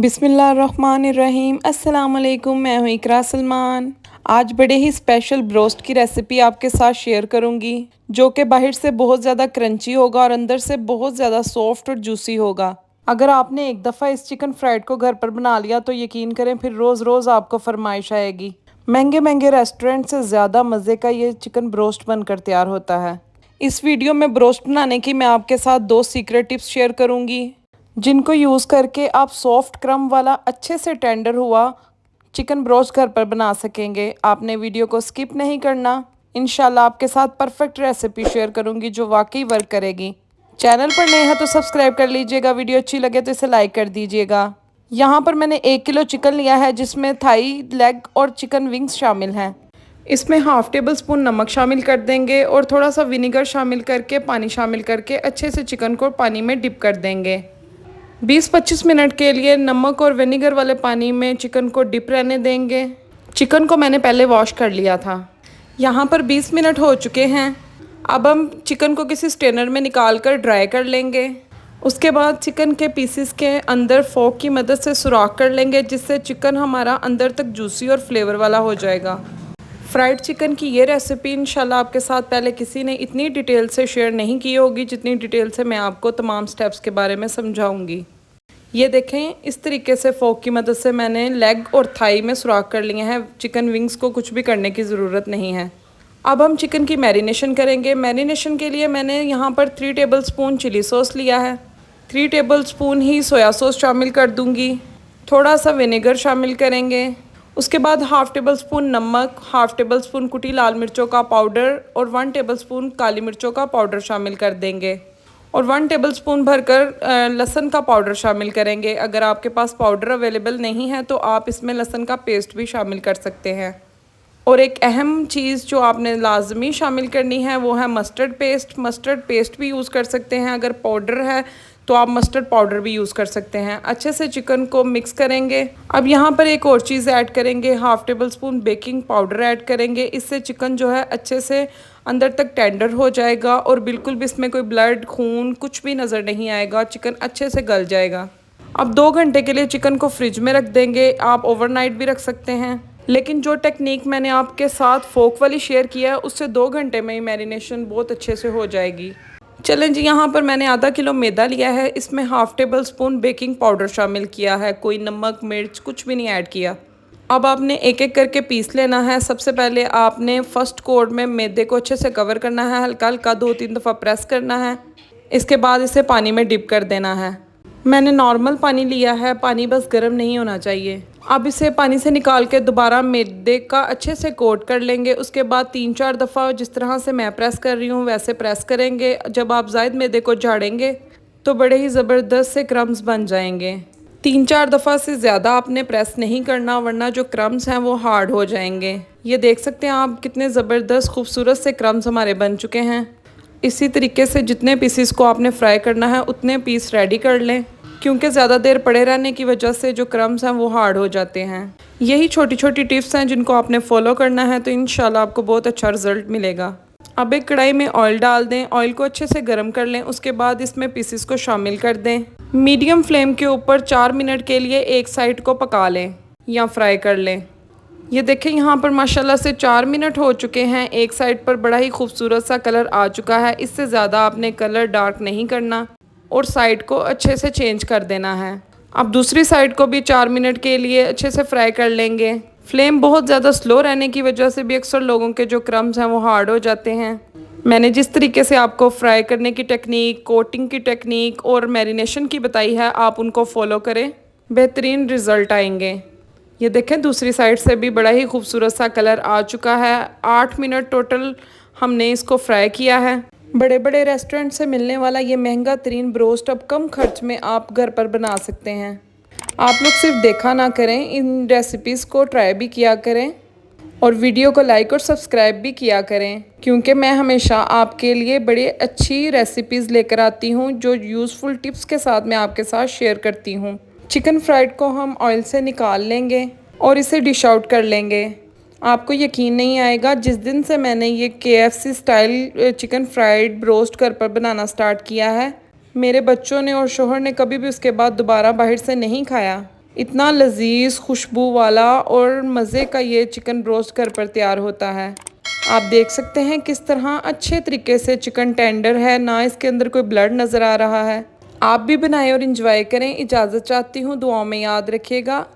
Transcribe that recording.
बिस्मिल्लाहिर्रहमानिर्रहीम। अस्सलाम वालेकुम। मैं हूँ इकरा सलमान। आज बड़े ही स्पेशल ब्रोस्ट की रेसिपी आपके साथ शेयर करूँगी, जो कि बाहर से बहुत ज़्यादा क्रंची होगा और अंदर से बहुत ज़्यादा सॉफ्ट और जूसी होगा। अगर आपने एक दफ़ा इस चिकन फ्राइड को घर पर बना लिया तो यकीन करें फिर रोज़ रोज़ आपको फरमाइश आएगी। महंगे महंगे रेस्टोरेंट से ज़्यादा मज़े का ये चिकन ब्रोस्ट बनकर तैयार होता है। इस वीडियो में ब्रोस्ट बनाने की मैं आपके साथ 2 सीक्रेट टिप्स शेयर करूँगी, जिनको यूज़ करके आप सॉफ्ट क्रम वाला अच्छे से टेंडर हुआ चिकन ब्रोस्ट घर पर बना सकेंगे। आपने वीडियो को स्किप नहीं करना। इंशाल्लाह आपके साथ परफेक्ट रेसिपी शेयर करूंगी जो वाकई वर्क करेगी। चैनल पर नए हैं तो सब्सक्राइब कर लीजिएगा। वीडियो अच्छी लगे तो इसे लाइक कर दीजिएगा। यहाँ पर मैंने 1 किलो चिकन लिया है, जिसमें थाई लेग और चिकन विंग्स शामिल हैं। इसमें हाफ़ टेबल स्पून नमक शामिल कर देंगे और थोड़ा सा विनेगर शामिल करके पानी शामिल करके अच्छे से चिकन को पानी में डिप कर देंगे। 20-25 मिनट के लिए नमक और विनेगर वाले पानी में चिकन को डिप रहने देंगे। चिकन को मैंने पहले वॉश कर लिया था। यहाँ पर 20 मिनट हो चुके हैं। अब हम चिकन को किसी स्ट्रेनर में निकाल कर ड्राई कर लेंगे। उसके बाद चिकन के पीसेस के अंदर फोक की मदद से सुराख कर लेंगे, जिससे चिकन हमारा अंदर तक जूसी और फ्लेवर वाला हो जाएगा। फ्राइड चिकन की ये रेसिपी इंशाल्लाह आपके साथ पहले किसी ने इतनी डिटेल से शेयर नहीं की होगी जितनी डिटेल से मैं आपको तमाम स्टेप्स के बारे में समझाऊंगी। ये देखें, इस तरीके से फोक की मदद से मैंने लेग और थाई में सुराख कर लिए हैं। चिकन विंग्स को कुछ भी करने की ज़रूरत नहीं है। अब हम चिकन की मैरिनेशन करेंगे। मैरिनेशन के लिए मैंने यहाँ पर 3 टेबल स्पून चिली सॉस लिया है। 3 टेबल स्पून ही सोया सॉस शामिल कर दूँगी। थोड़ा सा विनेगर शामिल करेंगे। उसके बाद हाफ़ टेबल स्पून नमक, हाफ़ टेबल स्पून कुटी लाल मिर्चों का पाउडर और 1 टेबल स्पून काली मिर्चों का पाउडर शामिल कर देंगे और 1 टेबल स्पून भरकर लहसुन का पाउडर शामिल करेंगे। अगर आपके पास पाउडर अवेलेबल नहीं है तो आप इसमें लहसुन का पेस्ट भी शामिल कर सकते हैं। और एक अहम चीज़ जो आपने लाजमी शामिल करनी है वो है मस्टर्ड पेस्ट। मस्टर्ड पेस्ट भी यूज़ कर सकते हैं। अगर पाउडर है तो आप मस्टर्ड पाउडर भी यूज़ कर सकते हैं। अच्छे से चिकन को मिक्स करेंगे। अब यहाँ पर एक और चीज़ ऐड करेंगे, half table spoon baking powder add करेंगे। इससे चिकन जो है अच्छे से अंदर तक टेंडर हो जाएगा और बिल्कुल भी इसमें कोई ब्लड खून कुछ भी नज़र नहीं आएगा। चिकन अच्छे से गल जाएगा। अब 2 घंटे के लिए चिकन को फ्रिज में रख देंगे। आप ओवरनाइट भी रख सकते हैं, लेकिन जो टेक्निक मैंने आपके साथ फोक वाली शेयर किया है उससे 2 घंटे में ही मैरिनेशन बहुत अच्छे से हो जाएगी। चलें जी, यहाँ पर मैंने आधा किलो मैदा लिया है। इसमें half table spoon baking powder शामिल किया है। कोई नमक मिर्च कुछ भी नहीं ऐड किया। अब आपने एक एक करके पीस लेना है। सबसे पहले आपने फर्स्ट कोट में मैदे को अच्छे से कवर करना है, हल्का हल्का 2-3 दफ़ा प्रेस करना है। इसके बाद इसे पानी में डिप कर देना है। मैंने नॉर्मल पानी लिया है, पानी बस गर्म नहीं होना चाहिए। अब इसे पानी से निकाल के दोबारा मैदे का अच्छे से कोट कर लेंगे। उसके बाद 3-4 दफ़ा जिस तरह से मैं प्रेस कर रही हूँ वैसे प्रेस करेंगे। जब आप ज़ायद मैदे को झाड़ेंगे तो बड़े ही ज़बरदस्त से क्रम्स बन जाएंगे। 3-4 दफ़ा से ज़्यादा आपने प्रेस नहीं करना, वरना जो क्रम्स हैं वो हार्ड हो जाएंगे। ये देख सकते हैं आप कितने ज़बरदस्त खूबसूरत से क्रम्स हमारे बन चुके हैं। इसी तरीके से जितने पीसेस को आपने फ्राई करना है उतने पीस रेडी कर लें, क्योंकि ज़्यादा देर पड़े रहने की वजह से जो क्रम्स हैं वो हार्ड हो जाते हैं। यही छोटी छोटी टिप्स हैं जिनको आपने फॉलो करना है, तो इंशाल्लाह आपको बहुत अच्छा रिजल्ट मिलेगा। अब एक कढ़ाई में ऑयल डाल दें। ऑयल को अच्छे से गर्म कर लें। उसके बाद इसमें पीसेस को शामिल कर दें। मीडियम फ्लेम के ऊपर 4 मिनट के लिए एक साइड को पका लें या फ्राई कर लें। ये देखें, यहाँ पर माशाल्लाह से 4 मिनट हो चुके हैं। एक साइड पर बड़ा ही खूबसूरत सा कलर आ चुका है। इससे ज़्यादा आपने कलर डार्क नहीं करना और साइड को अच्छे से चेंज कर देना है। अब दूसरी साइड को भी 4 मिनट के लिए अच्छे से फ्राई कर लेंगे। फ्लेम बहुत ज़्यादा स्लो रहने की वजह से भी अक्सर लोगों के जो क्रम्स हैं वो हार्ड हो जाते हैं। मैंने जिस तरीके से आपको फ्राई करने की टेक्निक, कोटिंग की टेक्निक और मैरिनेशन की बताई है, आप उनको फॉलो करें, बेहतरीन रिज़ल्ट आएंगे। ये देखें, दूसरी साइड से भी बड़ा ही खूबसूरत सा कलर आ चुका है। 8 मिनट टोटल हमने इसको फ्राई किया है। बड़े बड़े रेस्टोरेंट से मिलने वाला ये महंगा तरीन ब्रोस्ट अब कम खर्च में आप घर पर बना सकते हैं। आप लोग सिर्फ देखा ना करें, इन रेसिपीज़ को ट्राई भी किया करें और वीडियो को लाइक और सब्सक्राइब भी किया करें, क्योंकि मैं हमेशा आपके लिए बड़ी अच्छी रेसिपीज़ लेकर आती हूँ जो यूज़फुल टिप्स के साथ मैं आपके साथ शेयर करती हूँ। चिकन फ्राइड को हम ऑयल से निकाल लेंगे और इसे डिश आउट कर लेंगे। आपको यकीन नहीं आएगा, जिस दिन से मैंने ये KFC style chicken fried broast घर पर बनाना स्टार्ट किया है, मेरे बच्चों ने और शोहर ने कभी भी उसके बाद दोबारा बाहर से नहीं खाया। इतना लजीज खुशबू वाला और मज़े का ये चिकन ब्रोस्ट घर पर तैयार होता है। आप देख सकते हैं किस तरह अच्छे तरीके से चिकन टेंडर है, ना इसके अंदर कोई ब्लड नज़र आ रहा है। आप भी बनाएं और इंजॉय करें। इजाज़त चाहती हूँ, दुआओं में याद रखिएगा।